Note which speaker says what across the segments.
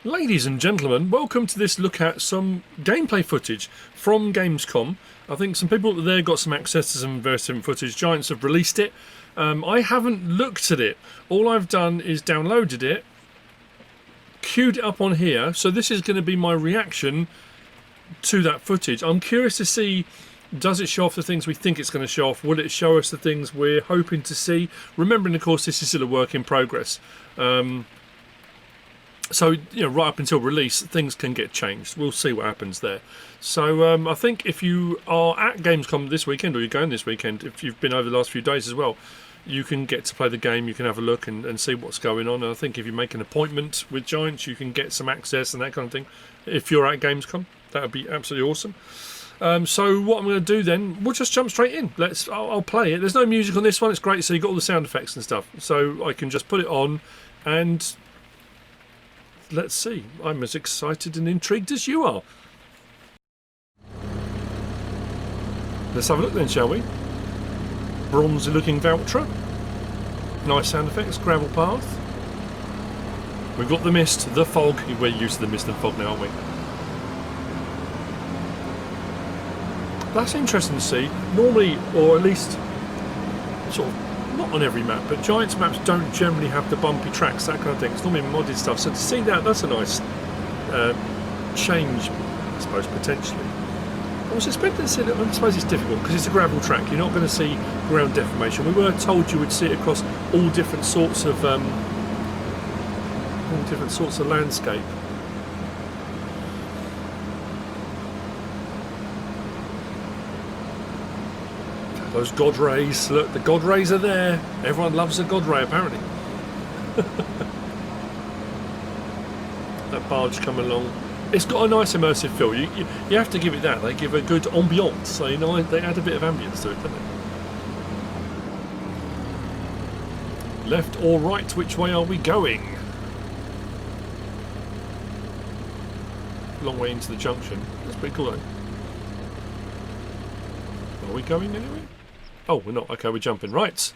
Speaker 1: Ladies and gentlemen, welcome to this look at some gameplay footage from Gamescom. I think some people there got some access to some various different footage. Giants have released it. I haven't looked at it. All I've done is downloaded it, queued it up on here, so this is going to be my reaction to that footage. I'm curious to see, does it show off the things we think it's going to show off? Will it show us the things we're hoping to see? Remembering, of course, this is still a work in progress. So, right up until release, things can get changed. We'll see what happens there. So, I think if you are at Gamescom this weekend, or you're going this weekend, if you've been over the last few days as well, you can get to play the game, you can have a look and see what's going on. And I think if you make an appointment with Giants, you can get some access and that kind of thing. If you're at Gamescom, that would be absolutely awesome. So what I'm going to do then, we'll just jump straight in. I'll play it. There's no music on this one, it's great, so you've got all the sound effects and stuff. So I can just put it on and let's see. I'm as excited and intrigued as you are. Let's have a look then, shall we? Bronzy looking Valtra. Nice sound effects, gravel path. We've got the mist, the fog. We're used to the mist and fog now, aren't we? That's interesting to see. Normally, or at least sort of, not on every map, but Giants maps don't generally have the bumpy tracks, that kind of thing. It's normally modded stuff. So to see that, that's a nice change, I suppose, potentially. I was expecting to see that. I suppose it's difficult because it's a gravel track. You're not going to see ground deformation. We were told you would see it across all different sorts of landscape. Those God rays, look, the God rays are there. Everyone loves a God ray, apparently. That barge coming along. It's got a nice immersive feel. You have to give it that. They give a good ambiance. So, they add a bit of ambience to it, don't they? Left or right, which way are we going? Long way into the junction. That's pretty cool, though. Are we going anywhere? Oh, we're not. Okay, we're jumping. Right.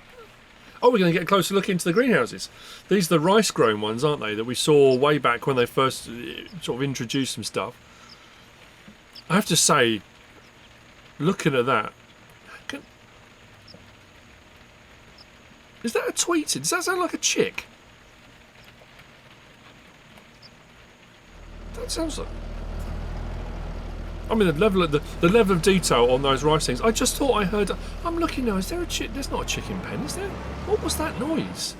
Speaker 1: Oh, we're going to get a closer look into the greenhouses. These are the rice-grown ones, aren't they, that we saw way back when they first sort of introduced some stuff. I have to say, looking at that, is that a tweeted? Does that sound like a chick? That sounds like... I mean, the level of detail on those rice things. I just thought I heard. I'm looking now. Is there a chick? There's not a chicken pen, is there? What was that noise?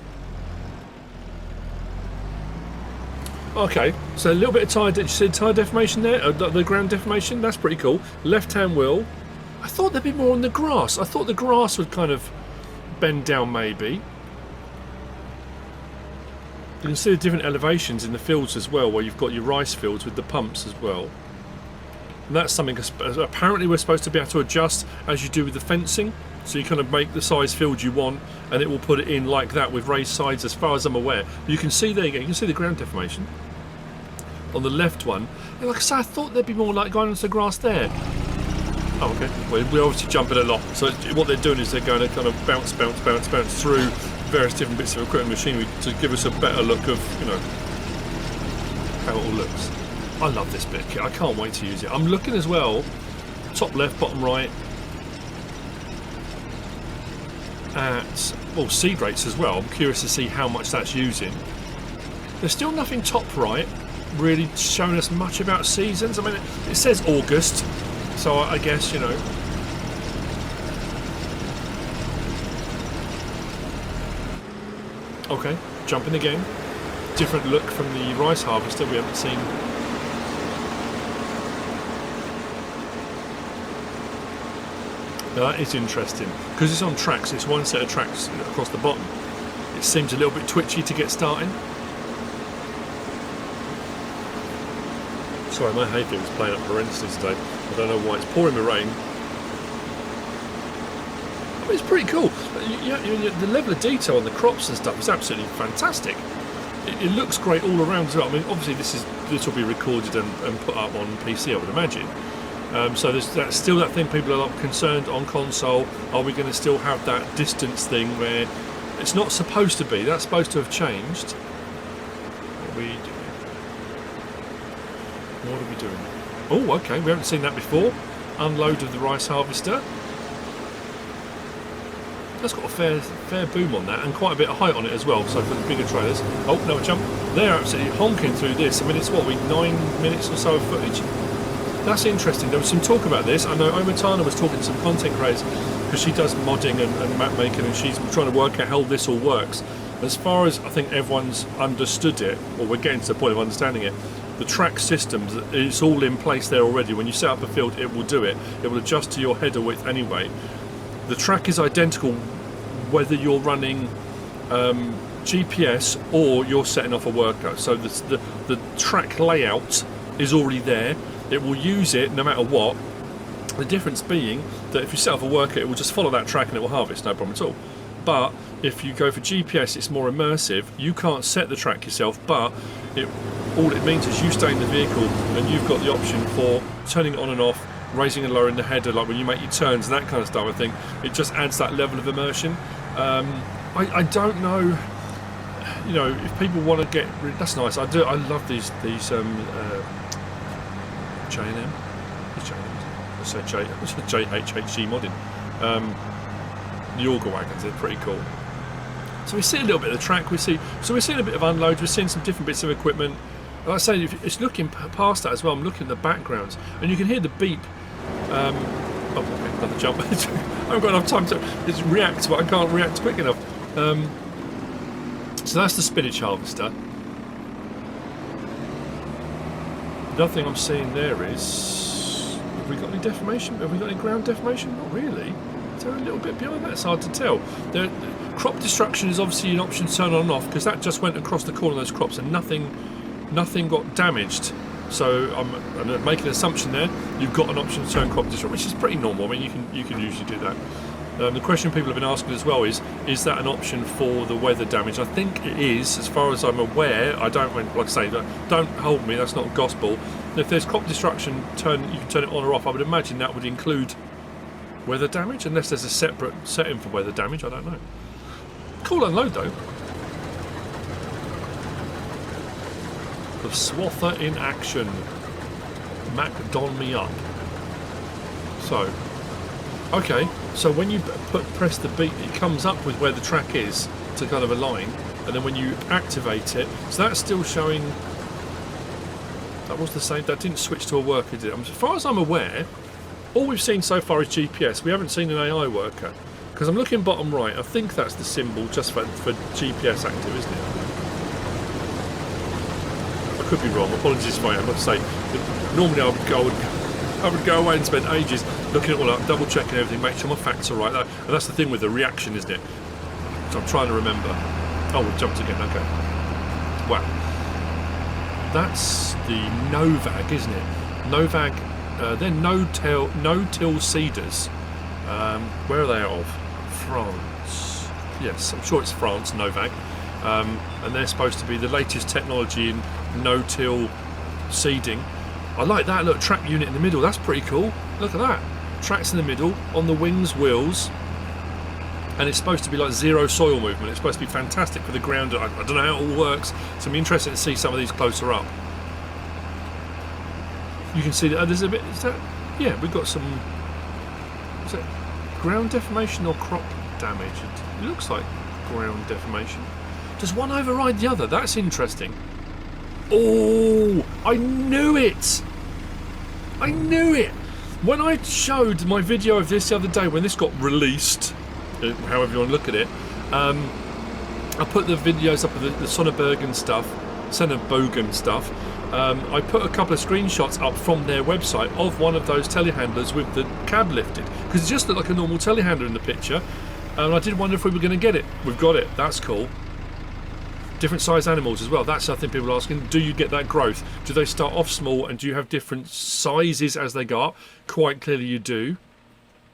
Speaker 1: Okay, so a little bit of tire. Did you see tire deformation there? The ground deformation. That's pretty cool. Left-hand wheel. I thought there'd be more on the grass. I thought the grass would kind of bend down, maybe. You can see the different elevations in the fields as well, where you've got your rice fields with the pumps as well. And that's something apparently we're supposed to be able to adjust as you do with the fencing. So you kind of make the size field you want and it will put it in like that with raised sides as far as I'm aware. You can see there you go, you can see the ground deformation on the left one. And like I say, I thought there'd be more like going into the grass there. Oh, okay. Well, we're obviously jumping a lot. So what they're doing is they're going to kind of bounce through various different bits of equipment machinery to give us a better look of, how it all looks. I love this bit of kit. I can't wait to use it. I'm looking as well, top left, bottom right, at seed rates as well. I'm curious to see how much that's using. There's still nothing top right really showing us much about seasons. I mean, it says August, so I guess, Okay, jumping again. Different look from the rice harvester we haven't seen. Now that is interesting, because it's on tracks, it's one set of tracks across the bottom. It seems a little bit twitchy to get starting. Sorry, my hay fever's playing up horrendously today. I don't know why, it's pouring the rain. I mean, it's pretty cool. The level of detail on the crops and stuff is absolutely fantastic. It looks great all around as well. I mean, obviously this will be recorded and put up on PC, I would imagine. So that's still that thing people are concerned on console. Are we going to still have that distance thing where it's not supposed to be? That's supposed to have changed. What are we doing? What are we doing? Oh, okay, we haven't seen that before. Unload of the rice harvester. That's got a fair boom on that, and quite a bit of height on it as well, so for the bigger trailers. Oh, no, jump. They're absolutely honking through this. I mean, it's what, 9 minutes or so of footage? That's interesting. There was some talk about this. I know Omatana was talking to some content creators, because she does modding and map making, and she's trying to work out how this all works. As far as I think everyone's understood it, or we're getting to the point of understanding it, the track systems, it's all in place there already. When you set up a field, it will do it. It will adjust to your header width anyway. The track is identical whether you're running GPS or you're setting off a worker. So the track layout is already there. It will use it no matter what. The difference being that if you set off a worker, it will just follow that track and it will harvest, no problem at all. But if you go for GPS, it's more immersive. You can't set the track yourself, but all it means is you stay in the vehicle and you've got the option for turning it on and off, raising and lowering the header, like when you make your turns and that kind of stuff. I think it just adds that level of immersion. I don't know, you know, if people want to get, that's nice. I love these J&M. Let's say JHHG modding. The auger wagons, they're pretty cool. So we see a little bit of the track. We're seeing a bit of unloads. We're seeing some different bits of equipment. Like I say, if it's looking past that as well. I'm looking at the backgrounds, and you can hear the beep. Oh, okay, another jump. I haven't got enough time to react, but I can't react quick enough. So that's the spinach harvester. Another thing I'm seeing there is, have we got any deformation? Have we got any ground deformation? Not really. They're a little bit behind that. It's hard to tell. Crop destruction is obviously an option to turn on and off, because that just went across the corner of those crops and nothing got damaged. So I'm making an assumption there. You've got an option to turn crop destruction, which is pretty normal. I mean, you can usually do that. The question people have been asking as well is that an option for the weather damage? I think it is, as far as I'm aware. I don't, like I say, don't hold me. That's not gospel. If there's crop destruction, you can turn it on or off. I would imagine that would include weather damage, unless there's a separate setting for weather damage. I don't know. Cool unload though. The Swather in action. Mac don me up. So, okay. So when you press the beat, it comes up with where the track is to kind of align, and then when you activate it, so that's still showing. That was the same. That didn't switch to a worker, did it? As far as I'm aware, all we've seen so far is GPS. We haven't seen an AI worker, because I'm looking bottom right. I think that's the symbol just for GPS active, isn't it? I could be wrong. Apologies if I am. Like I say, normally I would go away and spend ages looking it all up, double checking everything, make sure my facts are right. And that's the thing with the reaction, isn't it? So I'm trying to remember. Oh, we jumped again. Okay. Wow. That's the Novag, isn't it? Novag. They're no-till seeders. Where are they out of? France. Yes, I'm sure it's France, Novag. And they're supposed to be the latest technology in no-till seeding. I like that. Look, track unit in the middle. That's pretty cool. Look at that. Tracks in the middle, on the wings, wheels. And it's supposed to be like zero soil movement. It's supposed to be fantastic for the ground. I don't know how it all works, so I'm interested to see some of these closer up. You can see that there's a bit. Is that? Yeah, we've got some. Is it ground deformation or crop damage? It looks like ground deformation. Does one override the other? That's interesting. Oh, I knew it! I knew it! When I showed my video of this the other day, when this got released, however you want to look at it, I put the videos up of the Sonnebergen stuff, I put a couple of screenshots up from their website of one of those telehandlers with the cab lifted, because it just looked like a normal telehandler in the picture, and I did wonder if we were going to get it. We've got it. That's cool. Different size animals as well. That's something people are asking. Do you get that growth? Do they start off small and do you have different sizes as they go up? Quite clearly you do.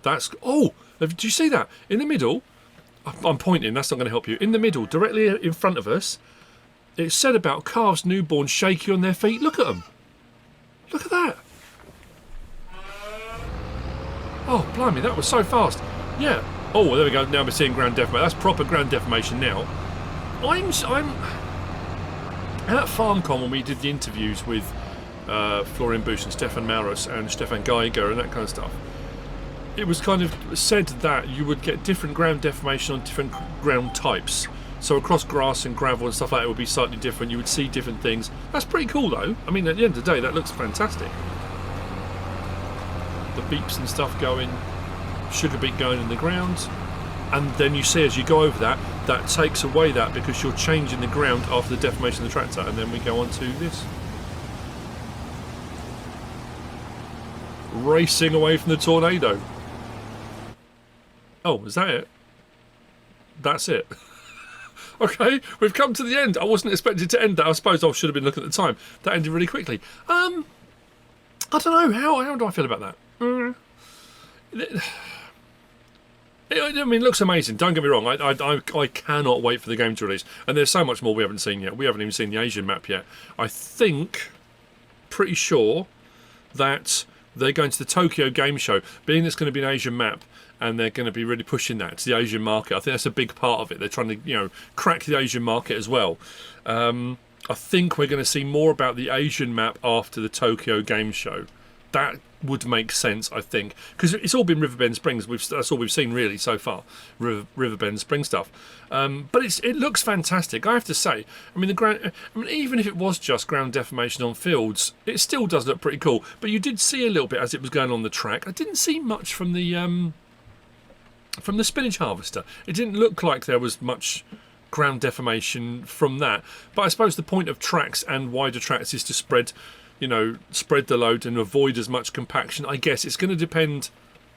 Speaker 1: That's... Oh! Do you see that? In the middle... I'm pointing, that's not going to help you. In the middle, directly in front of us, it said about calves newborn shaky on their feet. Look at them. Look at that. Oh, blimey, that was so fast. Yeah. Oh, there we go. Now we're seeing ground deformation. That's proper ground deformation now. I'm at FarmCon when we did the interviews with Florian Bush and Stefan Maurus and Stefan Geiger and that kind of stuff, it was kind of said that you would get different ground deformation on different ground types. So across grass and gravel and stuff like that, it would be slightly different. You would see different things. That's pretty cool, though. I mean, at the end of the day, that looks fantastic. The beeps and stuff going, sugar beet going in the ground, and then you see as you go over that, that takes away that because you're changing the ground after the deformation of the tractor, and then we go on to this. Racing away from the tornado. Oh, is that it? That's it. Okay, we've come to the end. I wasn't expected to end that. I suppose I should have been looking at the time. That ended really quickly. I don't know. How do I feel about that? I mean, it looks amazing. Don't get me wrong. I cannot wait for the game to release. And there's so much more we haven't seen yet. We haven't even seen the Asian map yet. I think, pretty sure, that they're going to the Tokyo Game Show, being it's going to be an Asian map, and they're going to be really pushing that to the Asian market. I think that's a big part of it. They're trying to, crack the Asian market as well. I think we're going to see more about the Asian map after the Tokyo Game Show. That would make sense, I think, because it's all been Riverbend Springs. That's all we've seen really so far, Riverbend Spring stuff. But it looks fantastic, I have to say. I mean, even if it was just ground deformation on fields, it still does look pretty cool. But you did see a little bit as it was going on the track. I didn't see much from the spinach harvester. It didn't look like there was much ground deformation from that. But I suppose the point of tracks and wider tracks is to spread the load and avoid as much compaction. I guess it's going to depend,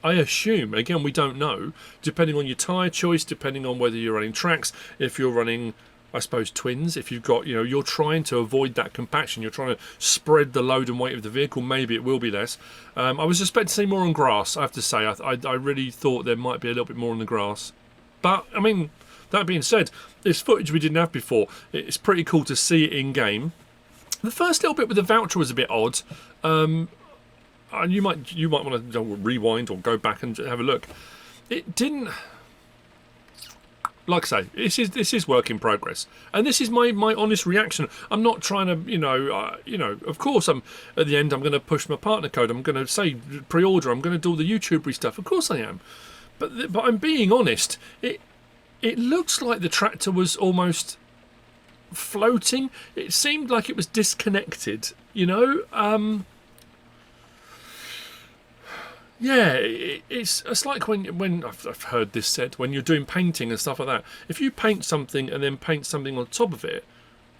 Speaker 1: I assume, again we don't know, depending on your tyre choice, depending on whether you're running tracks, if you're running, I suppose, twins, if you've got, you're trying to avoid that compaction, you're trying to spread the load and weight of the vehicle, maybe it will be less. I was expecting to see more on grass, I have to say. I really thought there might be a little bit more on the grass. But, I mean, that being said, this footage we didn't have before, it's pretty cool to see it in game. The first little bit with the voucher was a bit odd. And you might want to rewind or go back and have a look. It didn't. Like I say, this is work in progress, and this is my honest reaction. I'm not trying to, of course, at the end I'm going to push my partner code. I'm going to say pre-order. I'm going to do all the YouTubery stuff. Of course I am, but I'm being honest. It looks like the tractor was almost floating. It seemed like it was disconnected, yeah, it's like when I've heard this said, when you're doing painting and stuff like that, if you paint something and then paint something on top of it,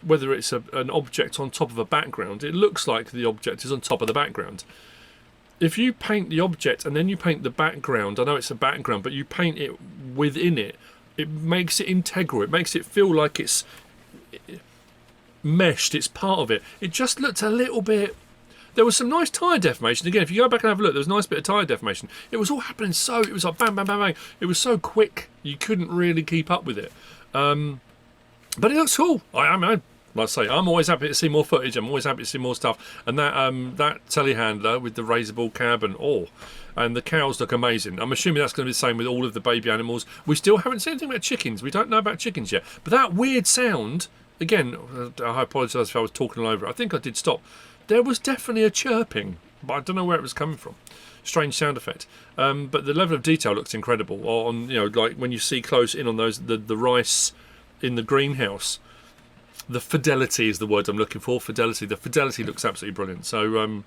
Speaker 1: whether it's an object on top of a background, it looks like the object is on top of the background. If you paint the object and then you paint the background, I know it's a background, but you paint it within it, it makes it integral. It makes it feel like it's meshed, it's part of it. It just looked a little bit. There was some nice tyre deformation. Again, if you go back and have a look, there was a nice bit of tyre deformation. It was all happening it was like bang, bang, bang, bang. It was so quick, you couldn't really keep up with it. But it looks cool. Like I say, I'm always happy to see more footage. I'm always happy to see more stuff. And that telehandler with the raisable cab and the cows look amazing. I'm assuming that's going to be the same with all of the baby animals. We still haven't seen anything about chickens. We don't know about chickens yet. But that weird sound, again, I apologise if I was talking all over it. I think I did stop. There was definitely a chirping, but I don't know where it was coming from. Strange sound effect. But the level of detail looks incredible. On like when you see close in on those the rice in the greenhouse. The fidelity is the word I'm looking for. Fidelity. The fidelity looks absolutely brilliant. So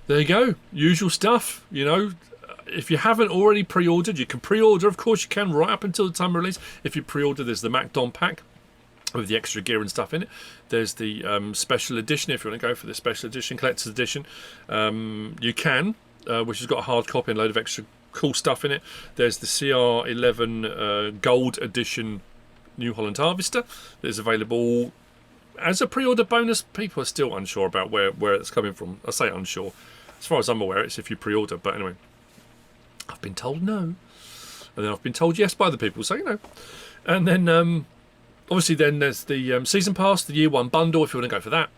Speaker 1: there you go. Usual stuff. If you haven't already pre-ordered, you can pre-order. Of course, you can right up until the time of release. If you pre-order, there's the MacDon pack with the extra gear and stuff in it. There's the special edition, if you want to go for the special edition, collector's edition. You can, which has got a hard copy and a load of extra cool stuff in it. There's the CR11 Gold Edition New Holland Harvester that is available as a pre-order bonus. People are still unsure about where it's coming from. I say unsure. As far as I'm aware, it's if you pre-order. But anyway, I've been told no. And then I've been told yes by the people, so And then obviously then there's the Season Pass, the Year 1 bundle, if you want to go for that,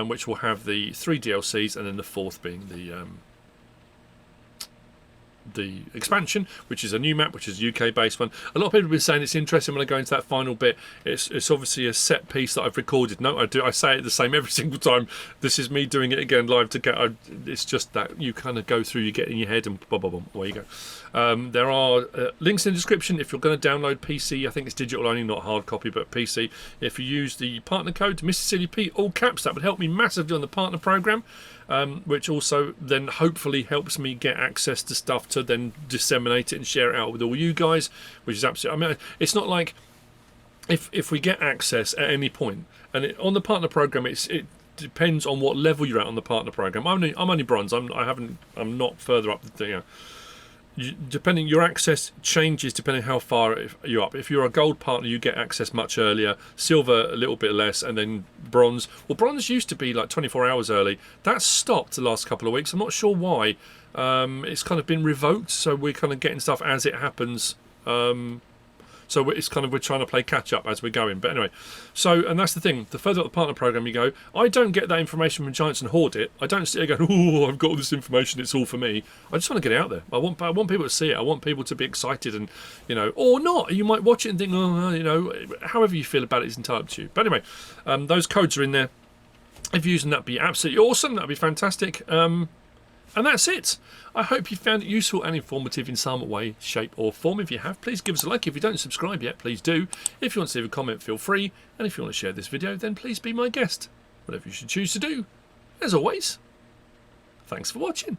Speaker 1: which will have the 3 DLCs, and then the 4th being the expansion, which is a new map, which is a UK based one. A lot of people have been saying it's interesting when I go into that final bit. It's obviously a set piece that I've recorded. No, I say it the same every single time. This is me doing it again live to get. It's just that you kind of go through, you get in your head, and boom, boom, boom, away you go. There are links in the description if you're going to download PC. I think it's digital only, not hard copy, but PC. If you use the partner code MrSealyp, all caps, that would help me massively on the partner program. Which also then hopefully helps me get access to stuff to then disseminate it and share it out with all you guys, which is absolutely, I mean, it's not like if we get access at any point, and on the partner program, it depends on what level you're at on the partner program. I'm only bronze. I'm not further up the depending, your access changes depending how far you're up. If you're a gold partner, you get access much earlier, silver a little bit less, and then bronze. Well, bronze used to be like 24 hours early. That's stopped the last couple of weeks. I'm not sure why. It's kind of been revoked, so we're kind of getting stuff as it happens. So it's kind of, we're trying to play catch up as we're going. But anyway, so, and that's the thing, the further up the partner program you go, I don't get that information from Giants and hoard it. I don't sit there going, oh, I've got all this information, it's all for me. I just want to get it out there. I want people to see it. I want people to be excited, and, you know, or not. You might watch it and think, oh, you know, however you feel about it is entirely up to you. But anyway, those codes are in there. If you're using that, be absolutely awesome. That'd be fantastic. And that's it. I hope you found it useful and informative in some way, shape or form. If you have, please give us a like. If you don't subscribe yet, please do. If you want to leave a comment, feel free. And if you want to share this video, then please be my guest. Whatever you should choose to do. As always, thanks for watching.